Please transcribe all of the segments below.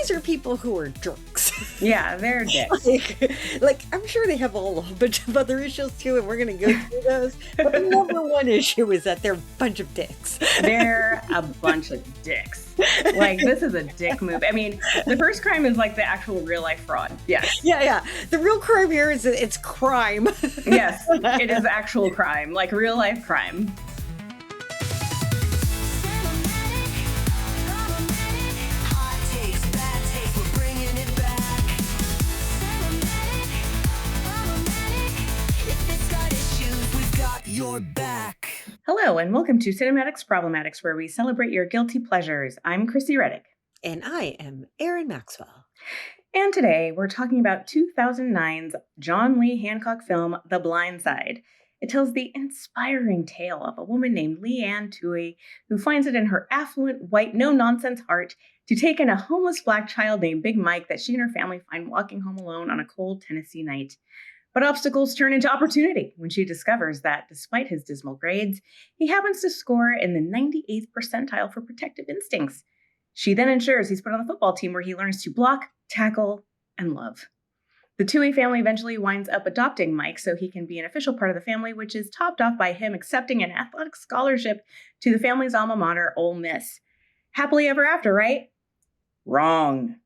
these are people who are jerks. Yeah, they're dicks. like, I'm sure they have a bunch of other issues too, and we're going to go through those. But the number one issue is that they're a bunch of dicks. They're a bunch of dicks. Like, this is a dick movie. I mean, the first crime is like the actual real life fraud. Yes. Yeah. The real crime here is that it's crime. Yes, it is actual crime, like real life crime. You're back. Hello, and welcome to Cinematics Problematics, where we celebrate your guilty pleasures. I'm Chrissy Reddick. And I am Erin Maxwell. And today we're talking about 2009's John Lee Hancock film, The Blind Side. It tells the inspiring tale of a woman named Leigh Ann Touhey, who finds it in her affluent, white, no-nonsense heart to take in a homeless black child named Big Mike that she and her family find walking home alone on a cold Tennessee night. But obstacles turn into opportunity when she discovers that, despite his dismal grades, he happens to score in the 98th percentile for protective instincts. She then ensures he's put on the football team where he learns to block, tackle, and love. The Touhey family eventually winds up adopting Mike so he can be an official part of the family, which is topped off by him accepting an athletic scholarship to the family's alma mater, Ole Miss. Happily ever after, right? Wrong.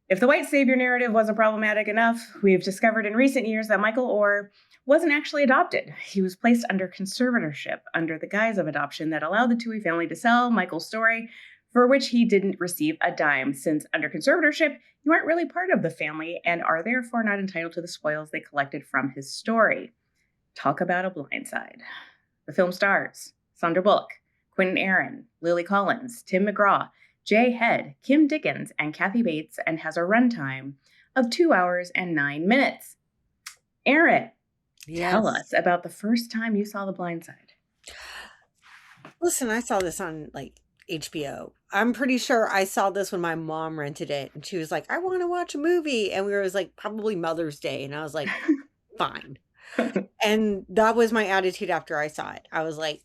If the white savior narrative wasn't problematic enough, we've discovered in recent years that Michael Oher wasn't actually adopted. He was placed under conservatorship under the guise of adoption that allowed the Touhey family to sell Michael's story, for which he didn't receive a dime, since under conservatorship, you aren't really part of the family and are therefore not entitled to the spoils they collected from his story. Talk about a blindside. The film stars Sandra Bullock, Quentin Aaron, Lily Collins, Tim McGraw, Jay Head, Kim Dickens, and Kathy Bates, and has a runtime of 2 hours and 9 minutes. Erin, Tell us about the first time you saw The Blind Side. Listen, I saw this on HBO. I'm pretty sure I saw this when my mom rented it, and she was like, I want to watch a movie. And we were, probably Mother's Day. And I was like, fine. And that was my attitude after I saw it. I was like,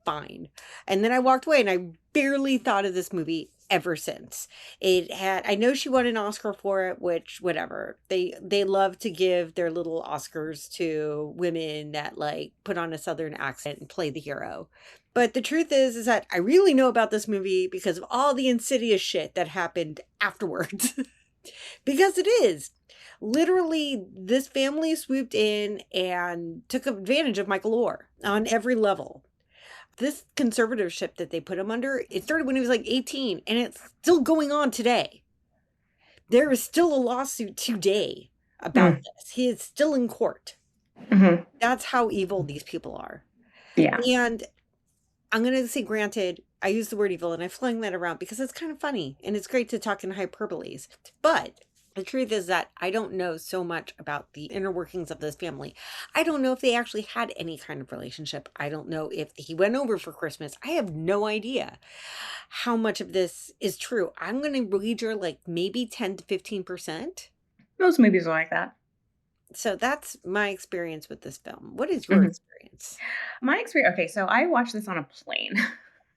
fine. And then I walked away, and I barely thought of this movie ever since. I know she won an Oscar for it, which whatever. They love to give their little Oscars to women that put on a Southern accent and play the hero. But the truth is that I really know about this movie because of all the insidious shit that happened afterwards. Because it is. Literally, this family swooped in and took advantage of Michael Oher on every level. This conservatorship that they put him under, it started when he was 18, and it's still going on today. There is still a lawsuit today about this. He is still in court. Mm-hmm. That's how evil these people are. Yeah. And I'm going to say, granted, I use the word evil, and I flung that around because it's kind of funny, and it's great to talk in hyperboles. But the truth is that I don't know so much about the inner workings of this family. I don't know if they actually had any kind of relationship. I don't know if he went over for Christmas. I have no idea how much of this is true. I'm going to wager maybe 10 to 15%. Most movies are like that. So that's my experience with this film. What is your experience? My experience, okay, so I watched this on a plane.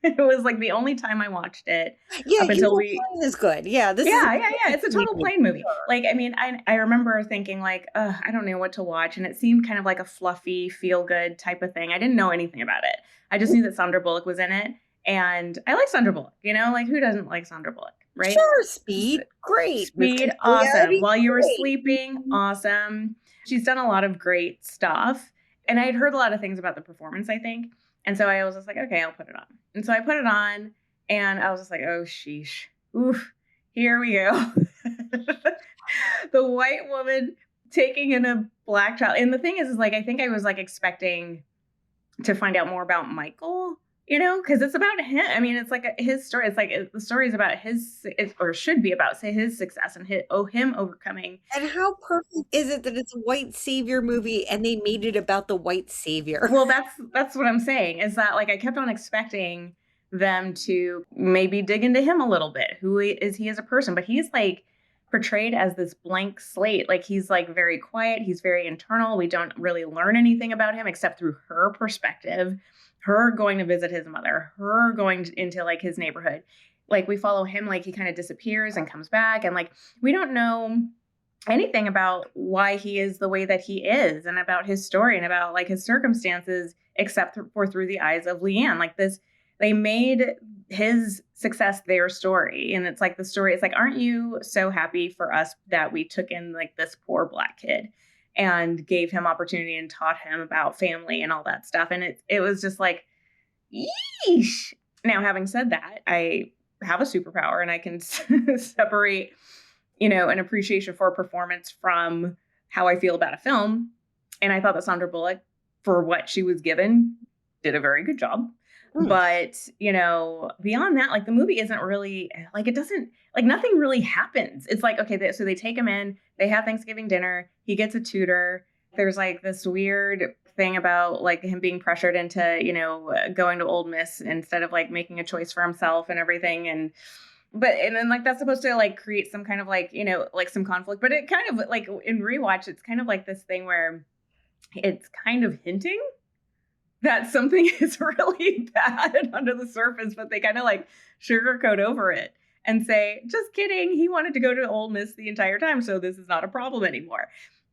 It was the only time I watched it. Yeah, up until plane is good. Yeah, it's a total plane movie. I remember thinking I don't know what to watch, and it seemed kind of like a fluffy, feel good type of thing. I didn't know anything about it. I just knew that Sandra Bullock was in it, and I like Sandra Bullock. Who doesn't like Sandra Bullock, right? Sure, Speed, great, Speed, awesome. While you were sleeping, awesome. She's done a lot of great stuff, and I had heard a lot of things about the performance, I think. And so I was just okay, I'll put it on. And so I put it on, and I was just oh, sheesh. Oof, here we go. The white woman taking in a black child. And the thing is I think I was expecting to find out more about Michael, because it's about him. I mean, it's his story. It's the story is about or should be about his success and him overcoming. And how perfect is it that it's a white savior movie and they made it about the white savior? Well, that's what I'm saying, is that I kept on expecting them to maybe dig into him a little bit. Who is he as a person? But he's portrayed as this blank slate. He's very quiet. He's very internal. We don't really learn anything about him except through her perspective. Her going to visit his mother, her going into his neighborhood. Like we follow him, like he kind of disappears and comes back, and like we don't know anything about why he is the way that he is and about his story and about like his circumstances, except for through the eyes of Leigh Ann. Like this, they made his success their story. And it's like the story, it's like, aren't you so happy for us that we took in like this poor Black kid and gave him opportunity and taught him about family and all that stuff? And it was just like, yeesh. Now, having said that, I have a superpower and I can separate, an appreciation for a performance from how I feel about a film. And I thought that Sandra Bullock, for what she was given, did a very good job. But, beyond that, like the movie isn't really like, it doesn't like nothing really happens. It's like, okay, so they take him in, they have Thanksgiving dinner, he gets a tutor. There's like this weird thing about like him being pressured into, going to Ole Miss instead of like making a choice for himself and everything. And then like that's supposed to like create some kind of like, like some conflict, but it kind of like in rewatch, it's kind of like this thing where it's kind of hinting that something is really bad under the surface, but they kind of like sugarcoat over it and say, just kidding. He wanted to go to Ole Miss the entire time, so this is not a problem anymore.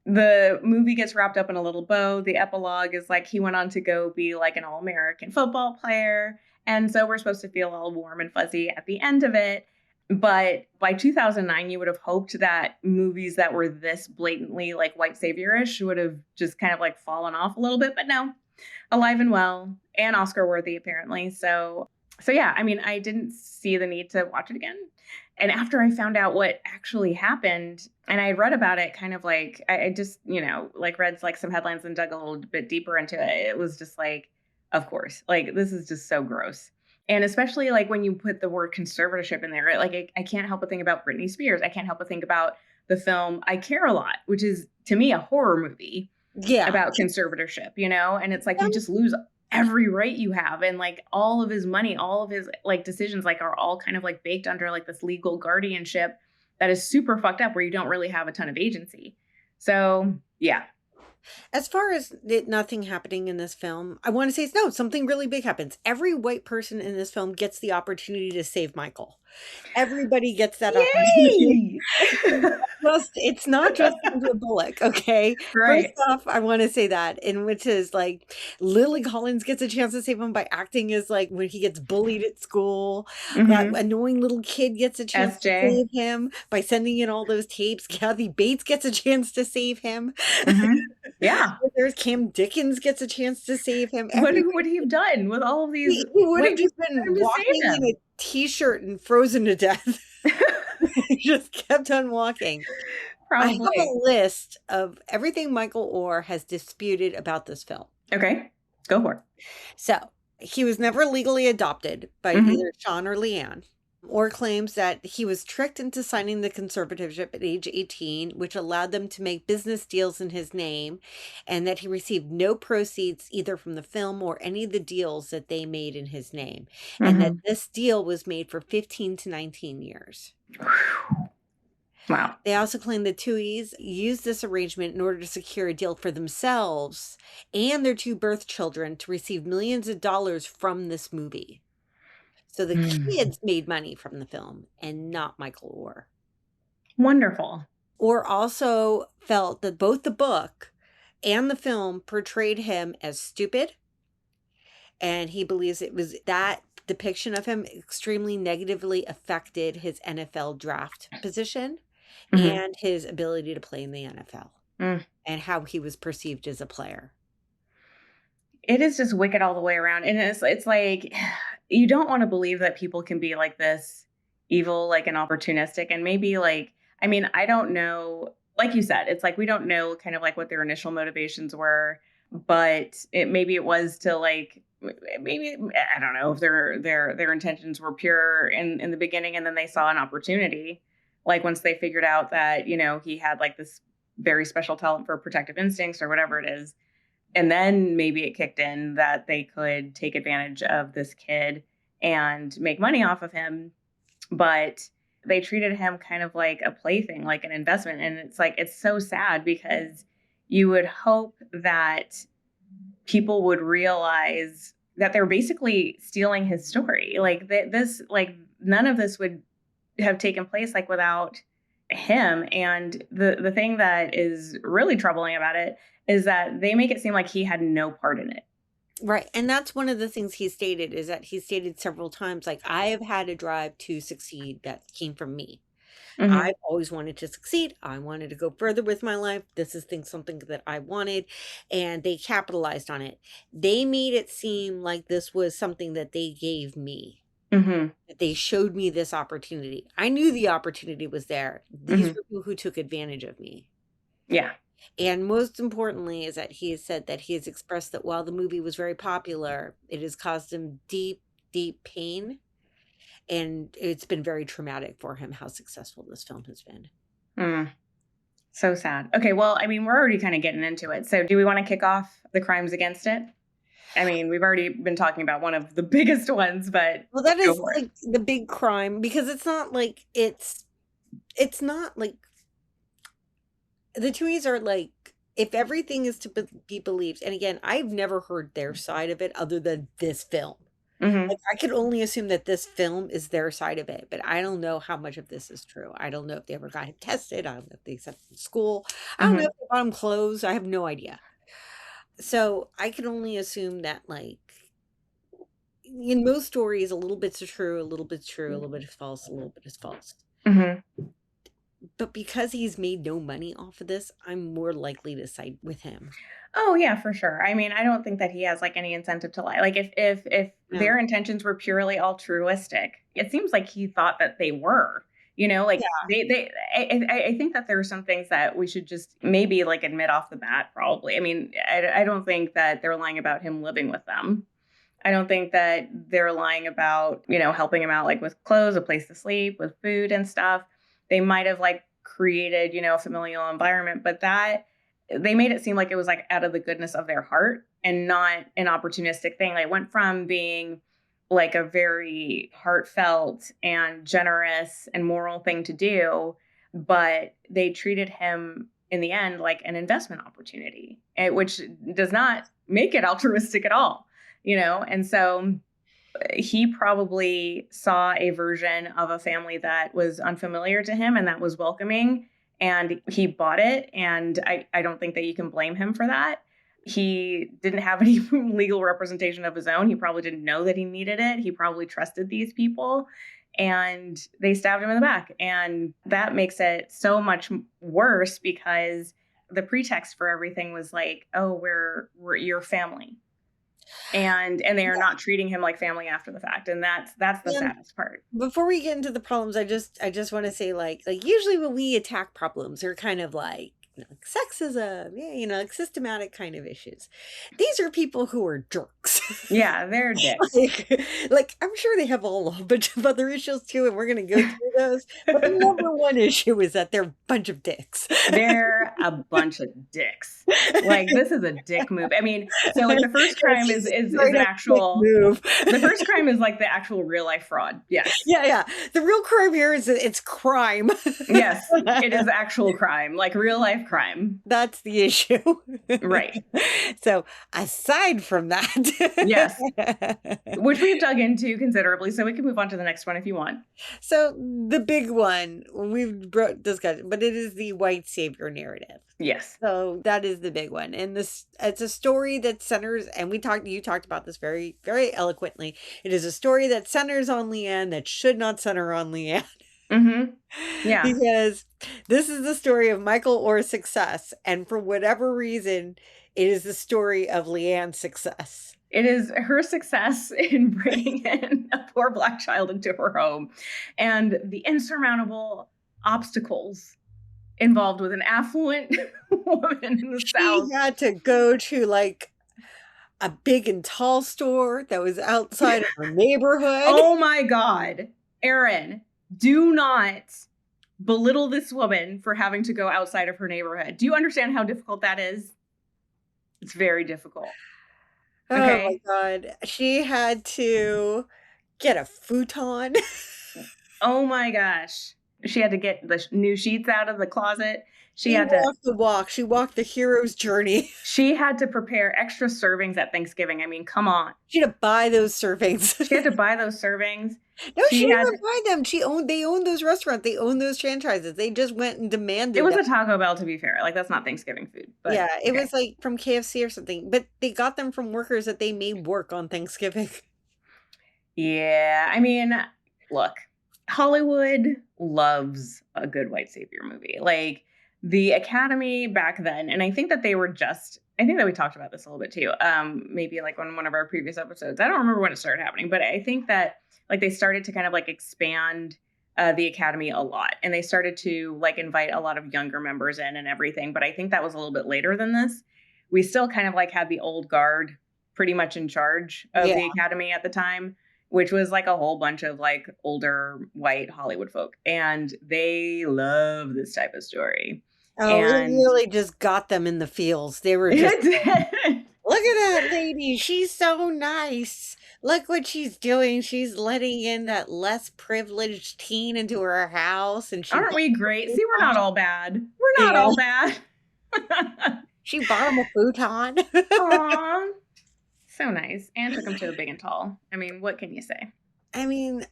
The movie gets wrapped up in a little bow. The epilogue is like he went on to go be like an All-American football player. And so we're supposed to feel all warm and fuzzy at the end of it. But by 2009, you would have hoped that movies that were this blatantly like white savior-ish would have just kind of like fallen off a little bit. But no, alive and well and Oscar worthy, apparently. So yeah, I mean, I didn't see the need to watch it again. And after I found out what actually happened, and I read about it, kind of like, I just, like read like some headlines and dug a little bit deeper into it. It was just like, of course, like, this is just so gross. And especially like when you put the word conservatorship in there, right? Like I can't help but think about Britney Spears. I can't help but think about the film I Care a Lot, which is to me a horror movie about conservatorship, and it's like you just lose every right you have, and like all of his money, all of his like decisions like are all kind of like baked under like this legal guardianship that is super fucked up, where you don't really have a ton of agency. So yeah. As far as nothing happening in this film, I want to say no, something really big happens. Every white person in this film gets the opportunity to save Michael. Everybody gets that opportunity. It's not just Sandra Bullock, okay? Right. First off, I want to say that, in which is like Lily Collins gets a chance to save him by acting as like when he gets bullied at school. That annoying little kid gets a chance to save him by sending in all those tapes. Kathy Bates gets a chance to save him. Yeah. There's Cam Dickens gets a chance to save him. What would he have done with all of these? He would have just been walking in a t-shirt and frozen to death. He just kept on walking. Probably. I have a list of everything Michael Oher has disputed about this film. Okay, go for it. So he was never legally adopted by either Sean or Leigh Ann. Oher claims that he was tricked into signing the conservatorship at age 18, which allowed them to make business deals in his name, and that he received no proceeds either from the film or any of the deals that they made in his name, and that this deal was made for 15 to 19 years. Wow. They also claim the Touheys used this arrangement in order to secure a deal for themselves and their two birth children to receive millions of dollars from this movie. So the kids made money from the film and not Michael Oher. Wonderful. Oher also felt that both the book and the film portrayed him as stupid. And he believes it was that depiction of him extremely negatively affected his NFL draft position and his ability to play in the NFL and how he was perceived as a player. It is just wicked all the way around. And it's like, you don't want to believe that people can be like this evil, like, and opportunistic. And maybe like, I mean, I don't know, like you said, it's like, we don't know kind of like what their initial motivations were, but maybe it was to like, maybe, I don't know if their intentions were pure in the beginning, and then they saw an opportunity. Like once they figured out that, he had like this very special talent for protective instincts or whatever it is. And then maybe it kicked in that they could take advantage of this kid and make money off of him. But they treated him kind of like a plaything, like an investment. And it's like, it's so sad, because you would hope that people would realize that they're basically stealing his story. Like this, like none of this would have taken place like without him. And the thing that is really troubling about it is that they make it seem like he had no part in it. Right. And that's one of the things he stated, is that he stated several times, like, I have had a drive to succeed that came from me. Mm-hmm. I've always wanted to succeed. I wanted to go further with my life. This is something that I wanted, and they capitalized on it. They made it seem like this was something that they gave me, Mm-hmm. that they showed me this opportunity. I knew the opportunity was there. These Mm-hmm. were people who took advantage of me. Yeah. And most importantly is that he has said that he has expressed that while the movie was very popular, it has caused him deep, deep pain. And it's been very traumatic for him how successful this film has been. Mm. So sad. Okay, well, I mean, we're already kind of getting into it. So do we want to kick off the crimes against it? I mean, we've already been talking about one of the biggest ones, but Well, that go is for it. like the big crime, because it's not like it's not like the Tuohys are like, if everything is to be believed, and again, I've never heard their side of it other than this film. Mm-hmm. Like, I could only assume that this film is their side of it, but I don't know how much of this is true. I don't know if they ever got him tested. I don't know if they sent him to school. I don't know Mm-hmm. if they bought him clothes. I have no idea. So I can only assume that, like, in most stories, a little bit's true, a little bit's true, a little bit is false, a little bit is false. Mm-hmm. But because he's made no money off of this, I'm more likely to side with him. Oh yeah, for sure. I mean, I don't think that he has like any incentive to lie. Like if No. their intentions were purely altruistic, it seems like he thought that they were. You know, like Yeah. I think that there are some things that we should just maybe like admit off the bat. Probably. I mean, I don't think that they're lying about him living with them. I don't think that they're lying about, you know, helping him out like with clothes, a place to sleep, with food and stuff. They might have like created, you know, a familial environment, but that they made it seem like it was like out of the goodness of their heart and not an opportunistic thing. Like, it went from being like a very heartfelt and generous and moral thing to do, but they treated him in the end like an investment opportunity, which does not make it altruistic at all, you know? And so he probably saw a version of a family that was unfamiliar to him and that was welcoming, and he bought it. And I don't think that you can blame him for that. He didn't have any legal representation of his own. He probably didn't know that he needed it. He probably trusted these people, and they stabbed him in the back. And that makes it so much worse because the pretext for everything was like, oh, we're your family. And they are not treating him like family after the fact, and that's the And saddest part. before we get into the problems, I just want to say, like usually when we attack problems, they're kind of like, like sexism, yeah, like systematic kind of issues. These are people who are jerks. Yeah, they're dicks. like I'm sure they have a bunch of other issues too, and we're gonna go through those. But the number one issue is that they're a bunch of dicks. They're a bunch of dicks. Like, this is a dick move. I mean, so like the first crime is an actual move. The first crime is like the actual real life fraud. Yes. Yeah. The real crime here is that it's crime. Yes, it is actual crime, like real life crime. That's the issue. Right. So aside from that. Yes. Which we've dug into considerably, so we can move on to the next one if you want. So the big one, we've discussed, but it is the white savior narrative. Yes. So that is the big one. And it's a story that centers, and you talked about this very, very eloquently. It is a story that centers on Leigh Ann that should not center on Leigh Ann. Mm-hmm. Yeah. Because this is the story of Michael Oher's success. And for whatever reason, it is the story of Leigh Ann's success. It is her success in bringing in a poor Black child into her home and the insurmountable obstacles involved with an affluent woman in the South. She had to go to like a big and tall store that was outside of her neighborhood. Oh my God. Erin, do not belittle this woman for having to go outside of her neighborhood. Do you understand how difficult that is? It's very difficult. Okay. Oh my God. She had to get a futon. Oh my gosh. She had to get the new sheets out of the closet. She She had to walked the walk. She walked the hero's journey. she had to prepare extra servings at Thanksgiving. I mean, come on. She had to buy those servings. She had to buy those servings. No, she She didn't had even buy them. They owned those restaurants. They owned those franchises. They just went and It demanded was them. a Taco Bell, to be fair. Like, that's not Thanksgiving food, but Yeah, it okay. was like from KFC or something. But they got them from workers that they made work on Thanksgiving. Yeah, I mean, look, Hollywood loves a good white savior movie. Like, the Academy back then, and I think that they were just, I think that we talked about this a little bit too. Maybe like on one of our previous episodes. I don't remember when it started happening, but I think that like they started to kind of like expand the Academy a lot, and they started to like invite a lot of younger members in and everything. But I think that was a little bit later than this. We still kind of like had the old guard pretty much in charge of Yeah. the Academy at the time, which was like a whole bunch of like older white Hollywood folk. And they love this type of story. Oh, it And really just got them in the feels. They were just, look at that lady. She's so nice. Look what she's doing. She's letting in that less privileged teen into her house. And aren't we great? See, we're not all bad. We're not Yeah. all bad. She bought him a futon. Aww. So nice. And took him to a big and tall. I mean, what can you say? I mean,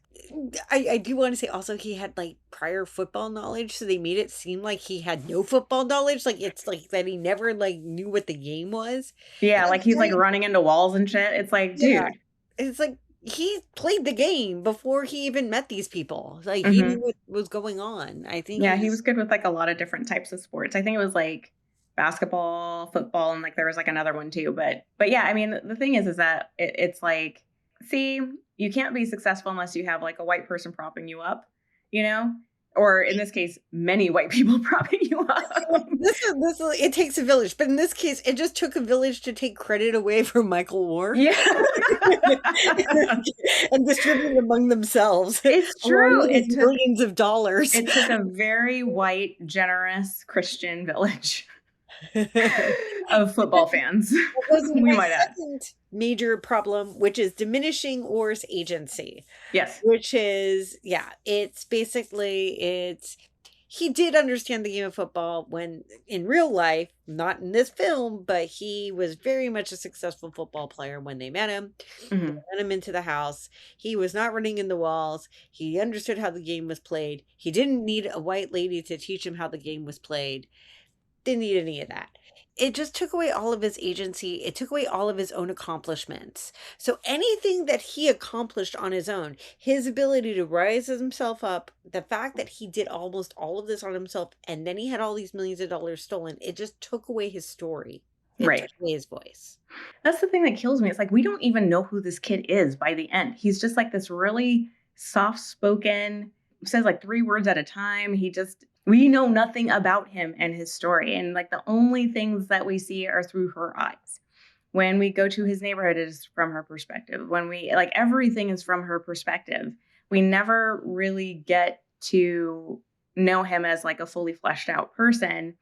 I do want to say also he had like prior football knowledge, so they made it seem like he had no football knowledge. Like it's like that he never like knew what the game was. Yeah, And like he's like running into walls and shit. It's like, yeah, dude. it's like he played the game before he even met these people. Like he knew what was going on. I think Yeah, he was good with like a lot of different types of sports. I think it was like basketball, football, and like there was like another one too. But yeah, I mean, the thing is that it's like, see, you can't be successful unless you have like a white person propping you up, you know? Or in this case, many white people propping you up. it takes a village, but in this case, it just took a village to take credit away from Michael Oher. Yeah. And distribute it among themselves. It's true. It took millions of dollars. It took a very white, generous Christian village of football fans. We might add. Major problem, which is diminishing Oher's agency. Yes. Which is, it's basically, he did understand the game of football when in real life, not in this film, but he was very much a successful football player when they met him. They let him into the house. He was not running in the walls. He understood how the game was played. He didn't need a white lady to teach him how the game was played. Didn't need any of that. It just took away all of his agency. It took away all of his own accomplishments. So anything that he accomplished on his own, his ability to rise himself up, the fact that he did almost all of this on himself, and then he had all these millions of dollars stolen, it just took away his story. It took away his voice. That's the thing that kills me. It's like, we don't even know who this kid is by the end. He's just like this really soft-spoken, says like 3 words at a time. We know nothing about him and his story. And like the only things that we see are through her eyes. When we go to his neighborhood, it is from her perspective. When we like everything is from her perspective. We never really get to know him as like a fully fleshed out person.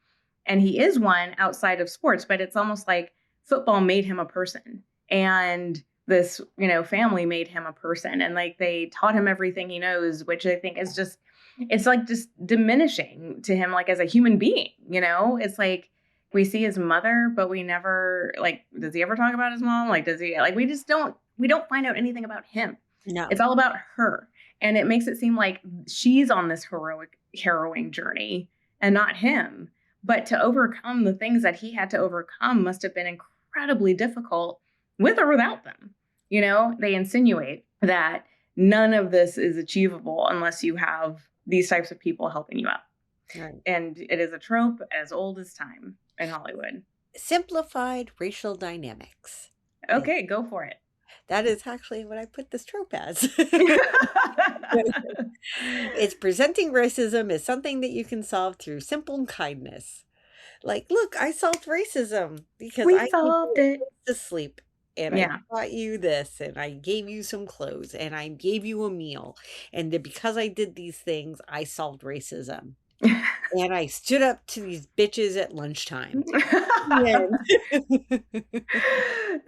And he is one outside of sports, but it's almost like football made him a person. And this, family made him a person. And like they taught him everything he knows, which I think is just, it's like just diminishing to him, like as a human being, it's like we see his mother, but we never like, does he ever talk about his mom? Like, does he like, we don't find out anything about him. No, it's all about her. And it makes it seem like she's on this harrowing journey and not him, but to overcome the things that he had to overcome must have been incredibly difficult with or without them. They insinuate that none of this is achievable unless you have these types of people helping you out. Right. And it is a trope as old as time in Hollywood. Simplified racial dynamics. Okay, go for it. That is actually what I put this trope as. It's presenting racism as something that you can solve through simple kindness. Like, look, I solved racism because I solved it to sleep. And I bought you this, and I gave you some clothes, and I gave you a meal. And because I did these things, I solved racism. And I stood up to these bitches at lunchtime. And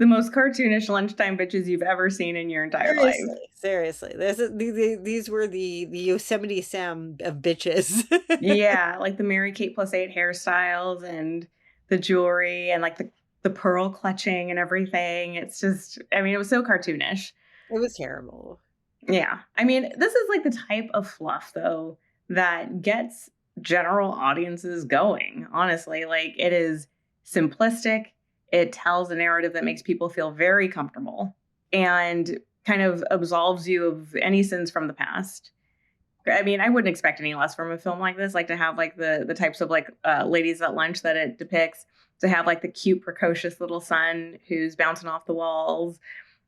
The most cartoonish lunchtime bitches you've ever seen in your entire life. seriously. These were the Yosemite Sam of bitches. Yeah, like the Mary Kate plus 8 hairstyles and the jewelry and like the pearl clutching and everything. It's just, I mean, it was so cartoonish. It was terrible. Yeah. I mean, this is like the type of fluff, though, that gets general audiences going, honestly. Like, it is simplistic. It tells a narrative that makes people feel very comfortable and kind of absolves you of any sins from the past. I mean, I wouldn't expect any less from a film like this, like to have like the types of like ladies at lunch that it depicts, to have like the cute, precocious little son who's bouncing off the walls.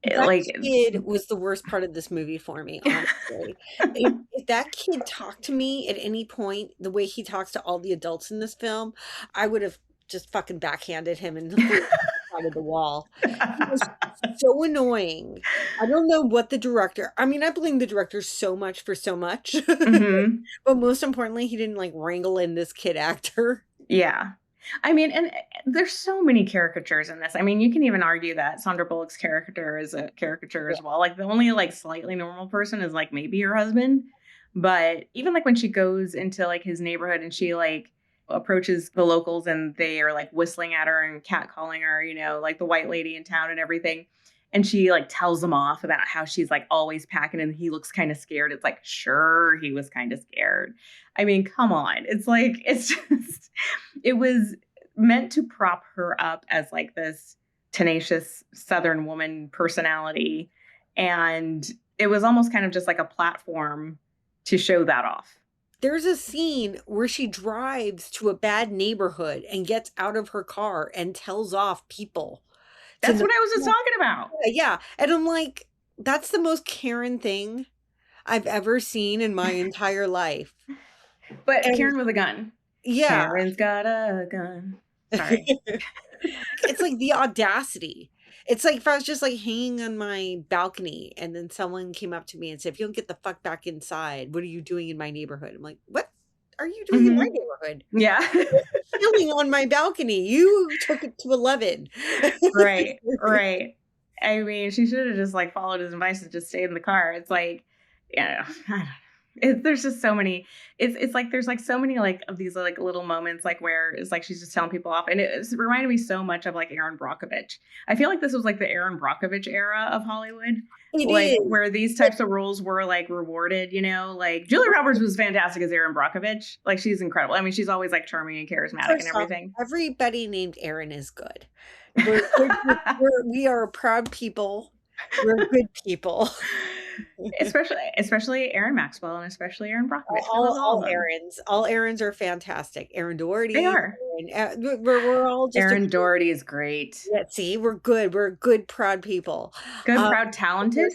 That Like, kid was the worst part of this movie for me, honestly. If that kid talked to me at any point the way he talks to all the adults in this film, I would have just fucking backhanded him and threw him out of the wall. He was so annoying. I don't know what the director, I mean, I blame the director so much for so much. mhm. But most importantly, he didn't like wrangle in this kid actor. Yeah. I mean, and there's so many caricatures in this. I mean, you can even argue that Sandra Bullock's character is a caricature as well. Like, the only like slightly normal person is like maybe her husband. But even like when she goes into like his neighborhood and she like approaches the locals and they are like whistling at her and catcalling her, you know, like the white lady in town and everything. And she like tells them off about how she's like always packing and he looks kind of scared. It's like, sure, he was kind of scared. I mean, come on. It's like, it's just, it was meant to prop her up as like this tenacious Southern woman personality. And it was almost kind of just like a platform to show that off. There's a scene where she drives to a bad neighborhood and gets out of her car and tells off people. That's what I was just talking about. Yeah. And I'm like, that's the most Karen thing I've ever seen in my entire life. But Karen with a gun. Yeah. Karen's got a gun. Sorry. It's like the audacity. It's like if I was just like hanging on my balcony and then someone came up to me and said, if you don't get the fuck back inside, what are you doing in my neighborhood? I'm like, what are you doing in my neighborhood? Yeah. Chilling on my balcony. You took it to 11. Right. Right. I mean, she should have just like followed his advice and just stayed in the car. It's like, yeah, I don't know. There's just so many. It's like there's like so many like of these like little moments like where it's like she's just telling people off, and it reminded me so much of like Erin Brockovich. I feel like this was like the Erin Brockovich era of Hollywood, where these types of roles were like rewarded. You know, like Julia Roberts was fantastic as Erin Brockovich. Like, she's incredible. I mean, she's always like charming and charismatic and everything. Everybody named Erin is good. We are a proud people. We're good people. especially Aaron Maxwell and especially Erin Brockovich. All Aaron's are fantastic. Erin Doherty. They are. We're all just Erin Doherty is great. Yeah, see, we're good. We're good, proud people. Good, proud, talented.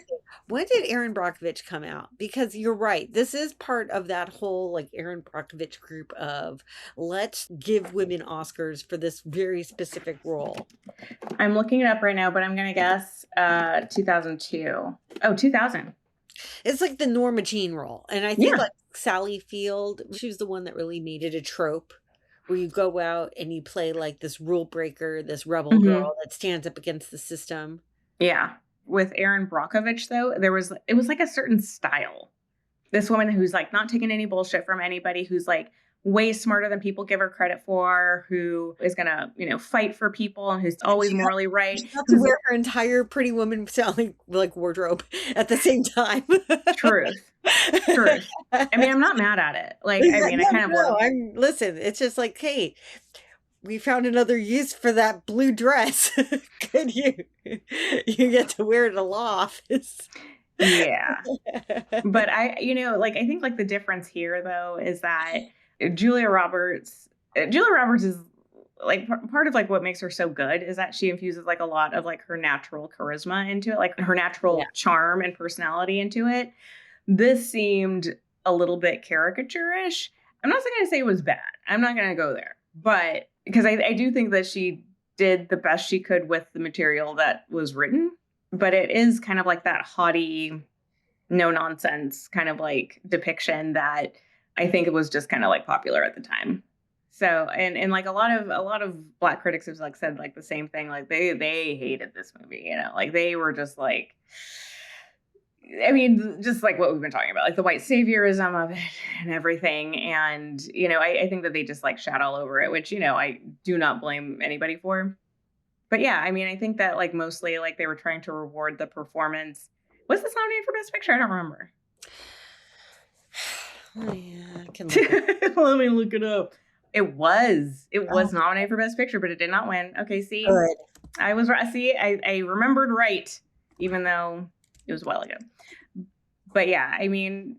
When did Erin Brockovich come out? Because you're right. This is part of that whole like Erin Brockovich group of let's give women Oscars for this very specific role. I'm looking it up right now, but I'm going to guess 2002. Oh, 2000. It's like the Norma Jean role. And I think like Sally Field, she was the one that really made it a trope where you go out and you play like this rule breaker, this rebel girl that stands up against the system. Yeah. With Erin Brockovich, though, it was like a certain style. This woman who's like not taking any bullshit from anybody, who's like way smarter than people give her credit for, who is gonna, you know, fight for people and who's always morally right. She got to wear her entire Pretty Woman sounding like wardrobe at the same time. Truth. I mean, I'm not mad at it. Like, I mean, I kind of listen, it's just like, hey, we found another use for that blue dress. Could you get to wear it to law office? Yeah. But I think like the difference here though is that Julia Roberts is like part of like what makes her so good is that she infuses like a lot of like her natural charisma into it, like her natural charm and personality into it. This seemed a little bit caricature-ish. I'm not going to say it was bad. I'm not going to go there. But because I do think that she did the best she could with the material that was written. But it is kind of like that haughty, no nonsense kind of like depiction that I think it was just kind of like popular at the time. So, and like a lot of Black critics have like said like the same thing. Like they hated this movie, you know, like they were just like, I mean, just like what we've been talking about, like the white saviorism of it and everything. And, you know, I think that they just like shat all over it, which, you know, I do not blame anybody for. But yeah, I mean, I think that like mostly like they were trying to reward the performance. Was this nominated for Best Picture? I don't remember. Oh, yeah, I can look it. Let me look it up. It was nominated for Best Picture, but it did not win. Okay, see, Good. I was right. See, I remembered right, even though it was a while ago. But yeah, I mean,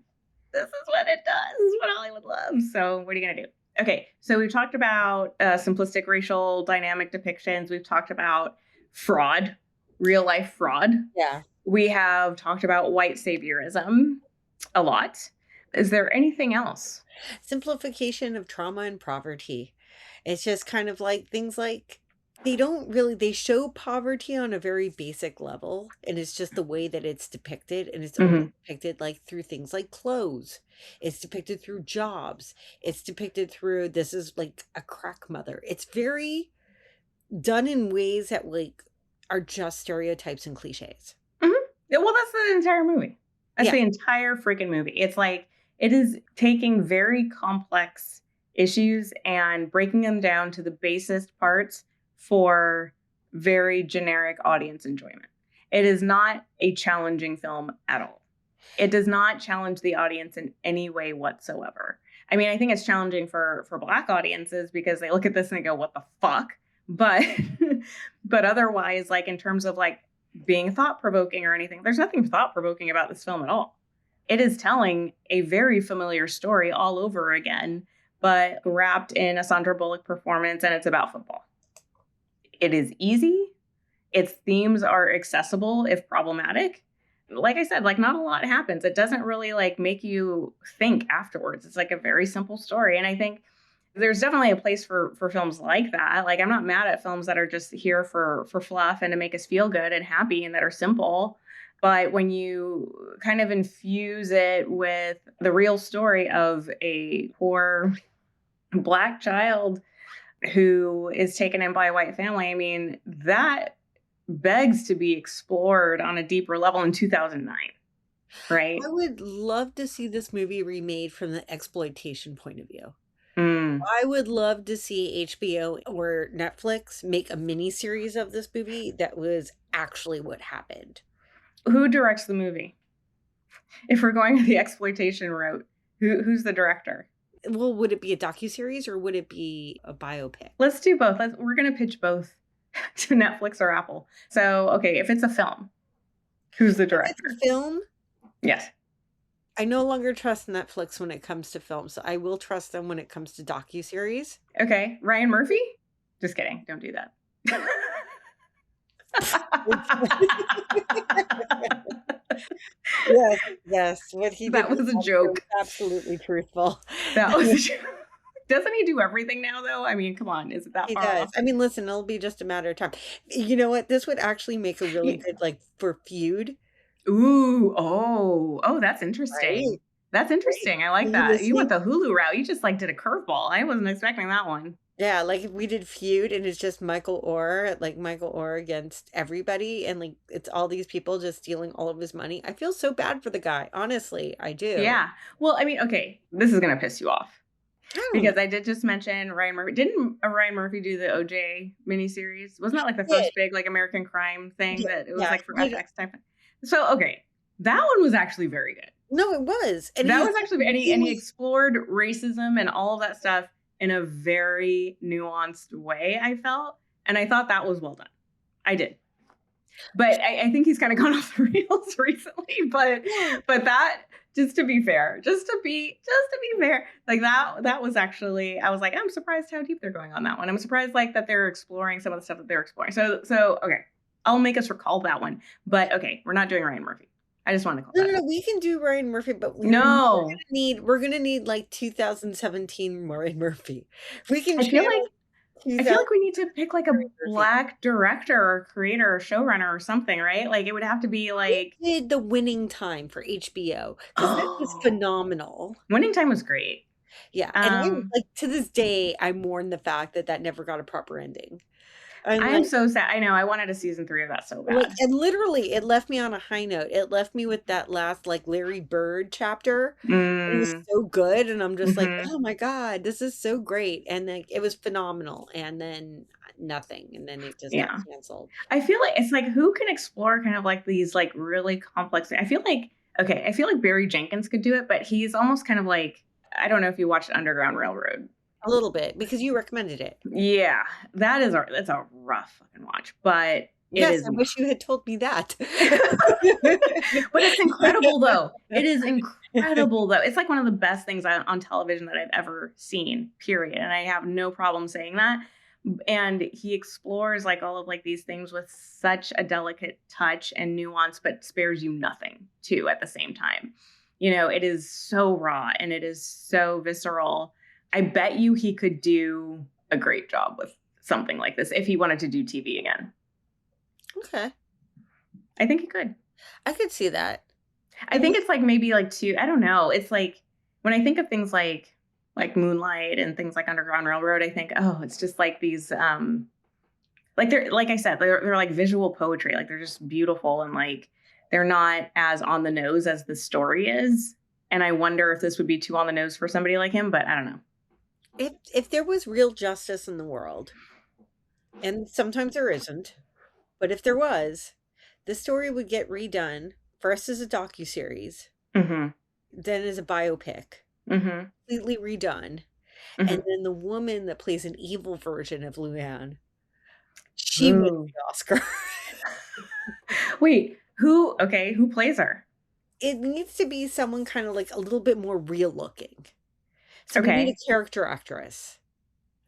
this is what it does. This is what Hollywood loves. So what are you gonna do? Okay, so we've talked about simplistic racial dynamic depictions. We've talked about fraud, real life fraud. Yeah. We have talked about white saviorism a lot. Is there anything else? Simplification of trauma and poverty. It's just kind of like things like they show poverty on a very basic level, and it's just the way that it's depicted, and it's only depicted like through things like clothes. It's depicted through jobs. It's depicted through this is like a crack mother. It's very done in ways that like are just stereotypes and cliches. Well, that's the entire movie. That's the entire freaking movie. It's like it is taking very complex issues and breaking them down to the basest parts for very generic audience enjoyment. It is not a challenging film at all. It does not challenge the audience in any way whatsoever. I mean, I think it's challenging for Black audiences because they look at this and they go, what the fuck? But but otherwise, like in terms of like being thought-provoking or anything, there's nothing thought-provoking about this film at all. It is telling a very familiar story all over again, but wrapped in a Sandra Bullock performance, and it's about football. It is easy. Its themes are accessible, if problematic. Like I said, like not a lot happens. It doesn't really like make you think afterwards. It's like a very simple story. And I think there's definitely a place for films like that. Like I'm not mad at films that are just here for fluff and to make us feel good and happy and that are simple. But when you kind of infuse it with the real story of a poor Black child who is taken in by a white family, I mean, that begs to be explored on a deeper level in 2009, right? I would love to see this movie remade from the exploitation point of view. I would love to see HBO or Netflix make a mini series of this movie that was actually what happened. Who directs the movie? If we're going the exploitation route, who's the director? Well, would it be a docuseries or would it be a biopic? Let's do both. We're going to pitch both to Netflix or Apple. So, okay, if it's a film, who's the director? If it's a film? Yes. I no longer trust Netflix when it comes to films. So I will trust them when it comes to docuseries. Okay. Ryan Murphy? Just kidding. Don't do that. Yes. What he that did was a joke. Was absolutely truthful. That was a joke. Doesn't he do everything now, though? I mean, come on. Is it that he far does. off? I mean, listen, it'll be just a matter of time. You know what? This would actually make a really good, like, for feud. Ooh, oh, that's interesting. Right. That's interesting. Right. I like that. You went the Hulu route. You just like did a curveball. I wasn't expecting that one. Yeah, like if we did feud and it's just Michael Oher against everybody, and like it's all these people just stealing all of his money. I feel so bad for the guy. Honestly, I do. Yeah. Well, I mean, okay, this is gonna piss you off. Because I did just mention Ryan Murphy. Didn't Ryan Murphy do the OJ miniseries? Wasn't that like the first big like American crime thing that it was like for FX type? So, okay, that one was actually very good. No, it was. And that was actually, and he explored racism and all of that stuff in a very nuanced way, I felt. And I thought that was well done. I did. But I think he's kind of gone off the rails recently. But that, just to be fair, like that was actually, I was like, I'm surprised how deep they're going on that one. I'm surprised like that they're exploring some of the stuff that they're exploring. So okay. I'll make us recall that one. But okay, we're not doing Ryan Murphy. I just want to call that. No, we can do Ryan Murphy, but we're gonna need like 2017 Ryan Murphy. We can. I feel like we need to pick like a Black director or creator or showrunner or something, right? Like it would have to be like we did The Winning Time for HBO because that was phenomenal. Winning Time was great. Yeah, and I Um, like, to this day, I mourn the fact that that never got a proper ending. I'm I am like so sad. I know. I wanted a season 3 of that so bad. and literally, it left me on a high note. It left me with that last, like, Larry Bird chapter. It was Mm, so good, and I'm just like, mhm. "Oh my god, this is so great," and, like, it was phenomenal, and then nothing, and then it just got Yeah. canceled. I feel like it's like who can explore kind of like these like really complex. I feel like okay, I feel like Barry Jenkins could do it, but he's almost kind of like I don't know if you watched Underground Railroad. A little bit, because you recommended it. Yeah, that's a rough fucking watch, but it Yes, is I wish you had told me that. but it's incredible though. It is incredible though. It's like one of the best things on television that I've ever seen, period. And I have no problem saying that. And he explores like all of like these things with such a delicate touch and nuance, but spares you nothing too at the same time. You know, it is so raw and it is so visceral. I bet you he could do a great job with something like this if he wanted to do TV again. Okay, I think he could. I could see that. I I think mean it's like maybe like two. I don't know. It's like when I think of things like Moonlight and things like Underground Railroad, I think, oh, it's just like these like they're like I said, they're like visual poetry. Like they're just beautiful and like they're not as on the nose as the story is. And I wonder if this would be too on the nose for somebody like him, but I don't know. if there was real justice in the world, and sometimes there isn't, but if there was, this story would get redone first as a docuseries, Mhm. then as a biopic, Mhm. completely redone, and Mhm. then the woman that plays an evil version of Luann, she wins Ooh. the Oscar. Wait, who okay, who plays her? It needs to be someone kinda, like, a little bit more real looking. So we need Okay. a character actress.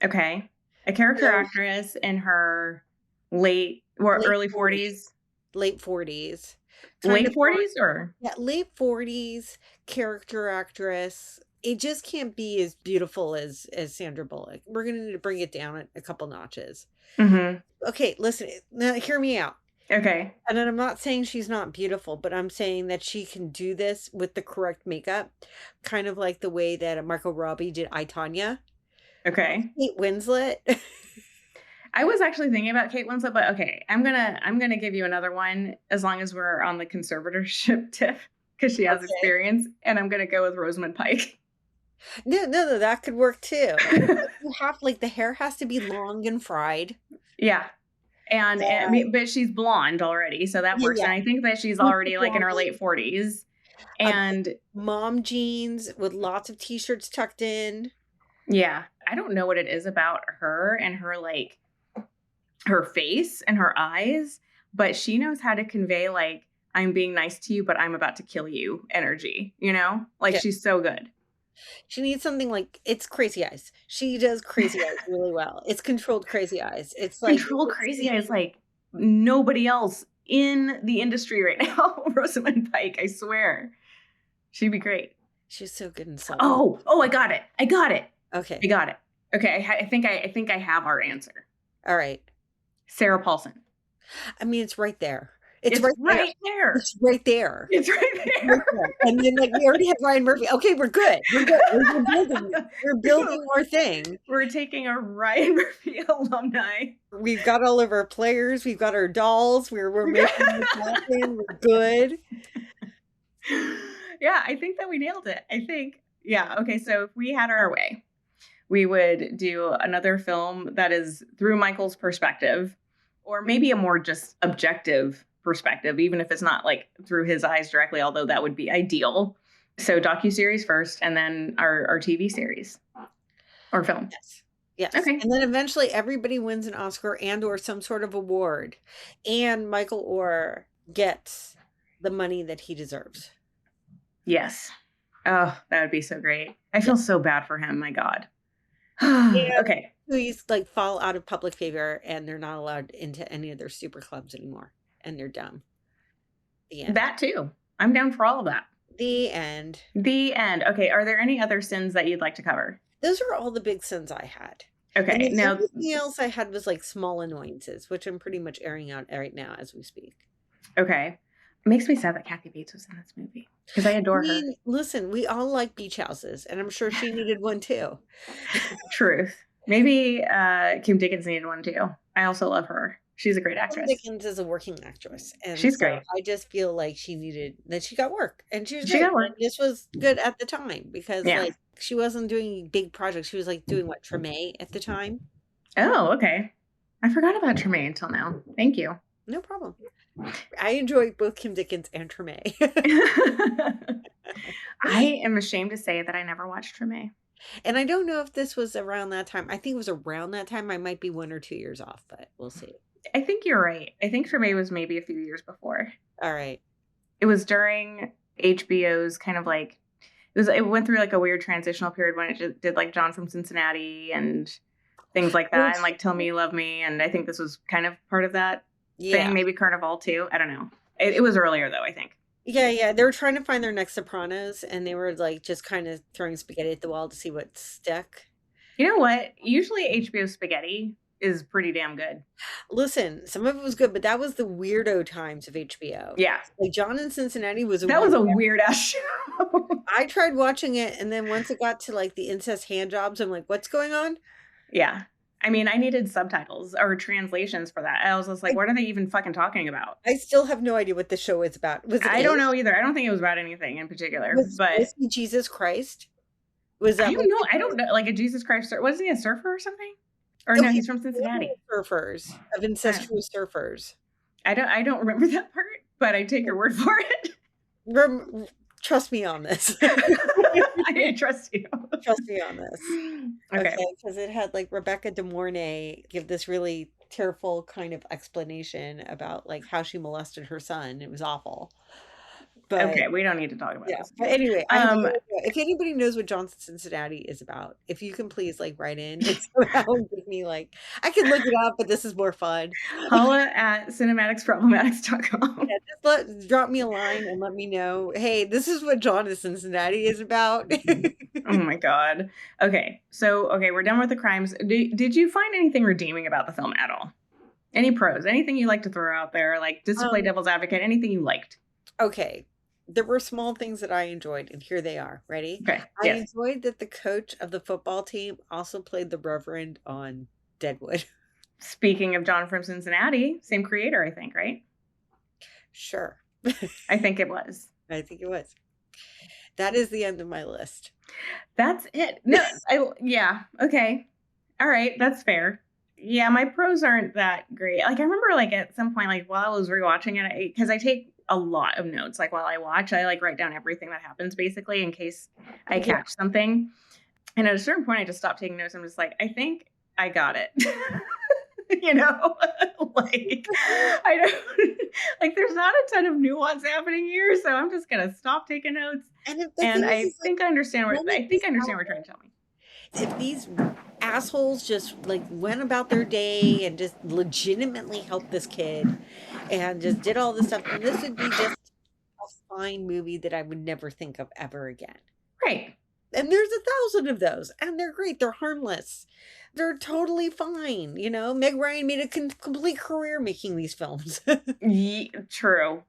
Okay. A character So, actress in her late or late early 40s, 40s? late 40s, kind Late of blonde. 40s or Yeah, late 40s, character actress. It just can't be as beautiful as Sandra Bullock. We're gonna need to bring it down a couple notches. Mhm. Okay, listen, now hear me out. Okay. And then I'm not saying she's not beautiful, but I'm saying that she can do this with the correct makeup, kind of like the way that Margot Robbie did I, Tonya. Okay. Kate Winslet. I was actually thinking about Kate Winslet, but okay, I'm gonna give you another one as long as we're on the conservatorship tip because she has Okay. experience, and I'm gonna go with Rosamund Pike. No, no, no, that could work too. But you have like the hair has to be long and fried. Yeah. And I Uh, mean, but she's blonde already, so that yeah, works. yeah. And I think that she's Super already like in her blonde. late 40s. Um, And mom jeans with lots of t-shirts tucked in. yeah, I don't know what it is about her and her like her face and her eyes, but she knows how to convey like I'm being nice to you, but I'm about to kill you energy, you know? Like Yeah. she's so good. She needs something like it's Crazy Eyes. She does Crazy Eyes really well. It's controlled Crazy Eyes. It's like Control Crazy Eyes like nobody else in the industry right now. Rosamund Pike, I swear. She'd be great. she's so good in Sully. Oh, I got it. I got it. Okay. I got it. Okay, I think I have our answer. All right. Sarah Paulson. I mean, it's right there. It's It's right there. right there. It's right there. It's right Right there. there. And then like we already have Ryan Murphy. Okay, we're good. We're good. We're building. We're building our thing. We're taking a Ryan Murphy alumni. We've got all of our players. We've got our dolls. We're making this happen. We're good. Yeah, I think that we nailed it. I think, yeah. Okay, so if we had our way, we would do another film that is through Michael's perspective, or maybe a more just objective perspective, even if it's not like through his eyes directly, although that would be ideal. So docuseries first, and then our TV series or film. Yes. Yes. Okay. And then eventually everybody wins an Oscar and or some sort of award. And Michael Oher gets the money that he deserves. Yes. Oh, that would be so great. I feel so bad for him. My God. And Okay. please like fall out of public favor and they're not allowed into any of their super clubs anymore. And they're dumb. The end. That too. I'm down for all of that. The end. The end. Okay. Are there any other sins that you'd like to cover? Those are all the big sins I had. And Okay. then Now, everything else I had was like small annoyances, which I'm pretty much airing out right now as we speak. okay. It makes me sad that Kathy Bates was in this movie because I I adore her. mean, listen, we all like beach houses, and I'm sure she needed one too. Truth. Maybe Kim Dickens needed one too. I also love her. She's a great Kim actress. Dickens is a working actress, and She's so great. I just feel like she got work, and she was She great. got work. And this was good at the time because Yeah. like she wasn't doing big projects. She was like doing what, Treme at the time. Oh, okay. I forgot about Tremaine until now. Thank you. No problem. I enjoy both Kim Dickens and Treme. I am ashamed to say that I never watched Tremaine. And I don't know if this was around that time. I think it was around that time. I might be 1 or 2 years off, but we'll see. I think you're right. I think Tremaine was maybe a few years before. All right. It was during HBO's kind of like it went through like a weird transitional period when it just did like John from Cincinnati and things like that, and like Tell Me You Love Me, and I think this was kind of part of that thing. Maybe Carnival too. I don't know. It was earlier though, I think. Yeah. They were trying to find their next Sopranos, and they were like just kind of throwing spaghetti at the wall to see what stuck. You know what? Usually HBO spaghetti is pretty damn good. Listen, some of it was good, but that was the weirdo times of HBO. Yeah. Like John in Cincinnati was that was a weird ass show. I tried watching it, and then once it got to like the incest hand jobs, I'm like, what's going on? Yeah. I mean, I needed subtitles or translations for that. I was just like, what are they even fucking talking about? I still have no idea what the show is about. I don't know either. I don't think it was about anything in particular. But Jesus Christ? Was that? I don't know. I don't know. Like a Jesus Christ. Wasn't he a surfer or something? Or no, he's from Cincinnati. Surfers, of incestuous surfers. I don't remember that part, but I take your word for it. Trust me on this. I trust you. Trust me on this. Okay, because it had like Rebecca De Mornay give this really tearful kind of explanation about like how she molested her son. It was awful. But, okay, we don't need to talk about this. But anyway, if anybody knows what John Cincinnati is about, if you can please like write in and somehow give me like, I can look it up, but this is more fun. Holla at cinematicsproblematics.com. Yeah, just drop me a line and let me know, hey, this is what John in Cincinnati is about. Oh my God. Okay, so we're done with the crimes. Did you find anything redeeming about the film at all? Any pros? Anything you like to throw out there? Like just to play devil's advocate? Anything you liked? Okay. There were small things that I enjoyed, and here they are. Ready? Okay. I enjoyed that the coach of the football team also played the Reverend on Deadwood. Speaking of John from Cincinnati, same creator, I think, right? Sure. I think it was. I think it was. That is the end of my list. That's it. No, yeah. Okay. All right. That's fair. Yeah, my pros aren't that great. Like I remember like at some point, like while I was rewatching it, because I take a lot of notes. Like while I watch, I like write down everything that happens basically in case I catch something. And at a certain point, I just stopped taking notes. I'm just like, I think I got it. You know, like I don't like. There's not a ton of nuance happening here, so I'm just gonna stop taking notes. And I think I understand what you're trying to tell me. If these assholes just like went about their day and just legitimately helped this kid and just did all this stuff, then this would be just a fine movie that I would never think of ever again. Right. And there's 1,000 of those, and they're great. They're harmless. They're totally fine. You know, Meg Ryan made a complete career making these films. True.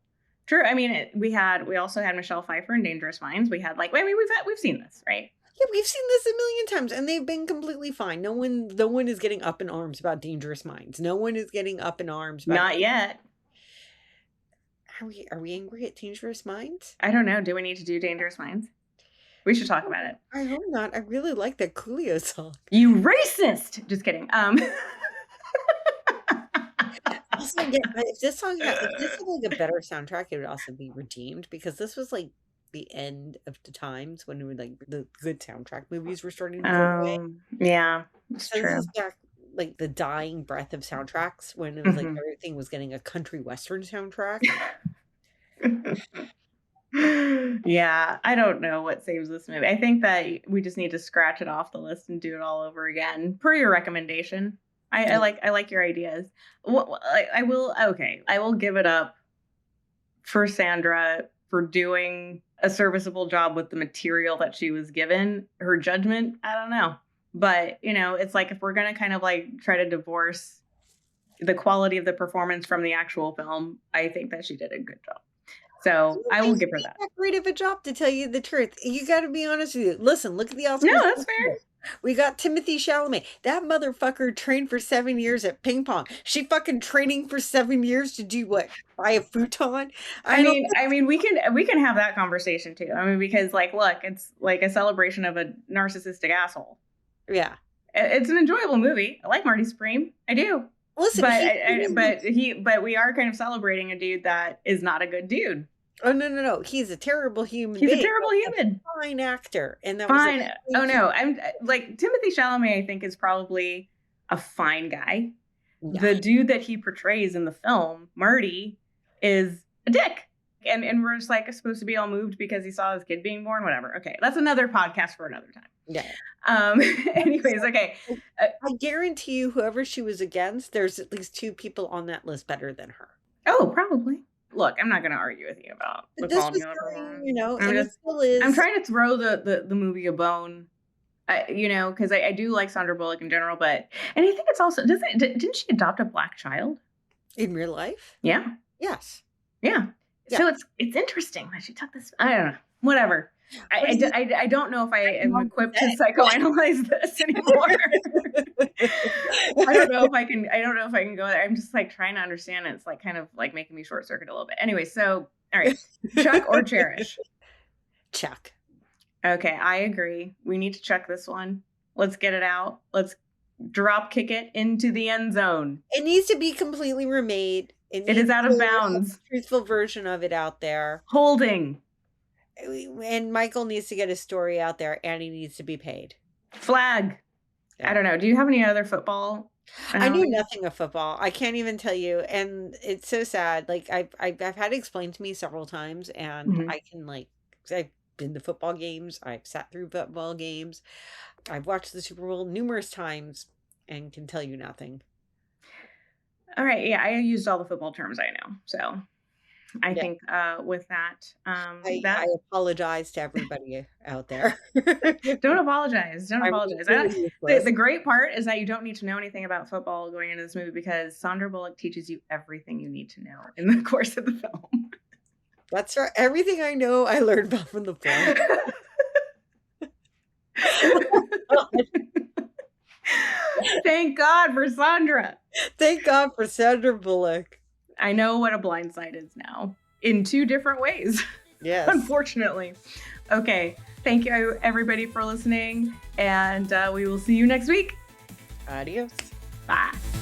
I mean, we also had Michelle Pfeiffer in Dangerous Minds. We had we've seen this, right? Yeah, we've seen this a million times, and they've been completely fine. No one is getting up in arms about Dangerous Minds. No one is getting up in arms about. Not yet. Are we angry at Dangerous Minds? I don't know. Do we need to do Dangerous Minds? We should talk about it. I hope not. I really like that Coolio song. You racist! Just kidding. Also, if this had like a better soundtrack, it would also be redeemed because this was like the end of the times when like the good soundtrack movies were starting to go away. Yeah, it's true. This is back like the dying breath of soundtracks when it was like everything was getting a country western soundtrack. Yeah, I don't know what saves this movie. I think that we just need to scratch it off the list and do it all over again per your recommendation. I like your ideas. I will give it up for Sandra for doing a serviceable job with the material that she was given. Her judgment, I don't know. But, you know, it's like if we're going to kind of like try to divorce the quality of the performance from the actual film, I think that she did a good job. So I will give her Not that. that great of a job, to tell you the truth. You got to be honest with you. Listen, look at the Oscars. No, that's fair. We got Timothy Chalamet. That motherfucker trained for 7 years at ping pong. She fucking training for 7 years to do what? Buy a futon? I mean, we can have that conversation too. I mean, because like, look, it's like a celebration of a narcissistic asshole. Yeah. It's an enjoyable movie. I like Marty Supreme. I do. Listen, but we are kind of celebrating a dude that is not a good dude. Oh no! He's a terrible human. He's a terrible human. Fine actor, and that fine. Was oh no, I'm like Timothy Chalamet. I think is probably a fine guy. Yeah. The dude that he portrays in the film, Marty, is a dick, and we're just like supposed to be all moved because he saw his kid being born. Whatever. Okay, that's another podcast for another time. Yeah. Anyways, okay. I guarantee you, whoever she was against, there's at least 2 people on that list better than her. Oh, probably. Look, I'm not going to argue with you about the quality of it still is. I'm trying to throw the movie a bone, because I do like Sandra Bullock in general, and I think it's also didn't she adopt a black child in real life? Yeah. Yes. Yeah. So it's interesting that she took this. I don't know. Whatever. I don't know if I am equipped to psychoanalyze this anymore. I don't know if I can go there. I'm just like trying to understand it. It's like kind of like making me short circuit a little bit. Anyway, so all right, Chuck or Cherish? Chuck. Okay, I agree. We need to check this one. Let's get it out. Let's drop kick it into the end zone. It needs to be completely remade. It is out of bounds. Truthful version of it out there. Holding. And Michael needs to get his story out there, and he needs to be paid. Flag. Yeah. I don't know. Do you have any other football? I knew nothing of football. I can't even tell you, and it's so sad. Like I've had it explained to me several times, and I can I've been to football games. I've sat through football games. I've watched the Super Bowl numerous times, and can tell you nothing. All right. Yeah, I used all the football terms I know, so. I think with that, I apologize to everybody out there. Don't apologize. Don't apologize. The great part is that you don't need to know anything about football going into this movie because Sandra Bullock teaches you everything you need to know in the course of the film. That's right. Everything I know, I learned about from the film. Thank God for Sandra. Thank God for Sandra Bullock. I know what a blind side is now in 2 different ways. Yes. Unfortunately. Okay. Thank you, everybody, for listening. And we will see you next week. Adios. Bye.